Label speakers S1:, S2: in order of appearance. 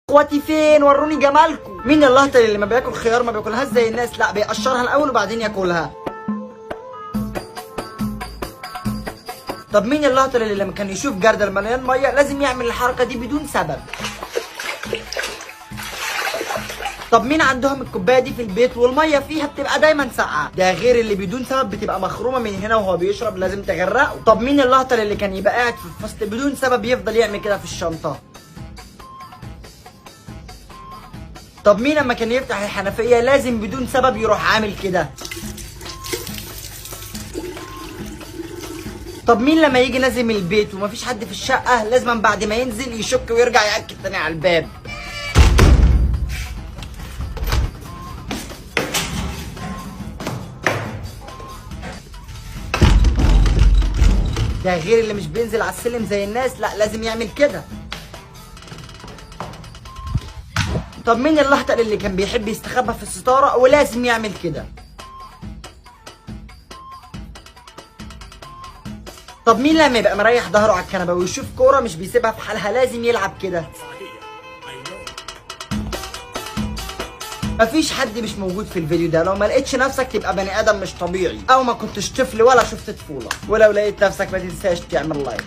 S1: اخواتي فين؟ وروني جمالكم. مين اللهطل اللي ما بياكل خيار ما بياكلهاش زي الناس؟ لا، بيقشرها الاول وبعدين ياكلها. طب مين اللهطل اللي لما كان يشوف جردل مليان ميه لازم يعمل الحركه دي بدون سبب؟ طب مين عندهم الكوبايه دي في البيت والميه فيها بتبقى دايما ساقعه؟ ده غير اللي بدون سبب بتبقى مخرومه من هنا وهو بيشرب لازم تغرقه. طب مين اللهطل اللي كان يبقى قاعد في الفصل بدون سبب يفضل يعمل كده في الشنطه؟ طب مين لما كان يفتح الحنفيه لازم بدون سبب يروح عامل كده؟ طب مين لما يجي نازل من البيت ومفيش حد في الشقه لازم بعد ما ينزل يشك ويرجع ياكد تاني على الباب؟ ده غير اللي مش بينزل على السلم زي الناس، لا لازم يعمل كده. طب مين اللهطل اللي كان بيحب يستخبى في الستارة ولازم يعمل كده؟ طب مين لما يبقى مريح ظهره على الكنبة ويشوف كورة مش بيسيبها في حالها لازم يلعب كده؟ مفيش حد مش موجود في الفيديو ده. لو ما لقيتش نفسك تبقى بني ادم مش طبيعي او ما كنتش طفل ولا شفت طفولة. ولو لقيت نفسك ما تنساش تعمل لايك.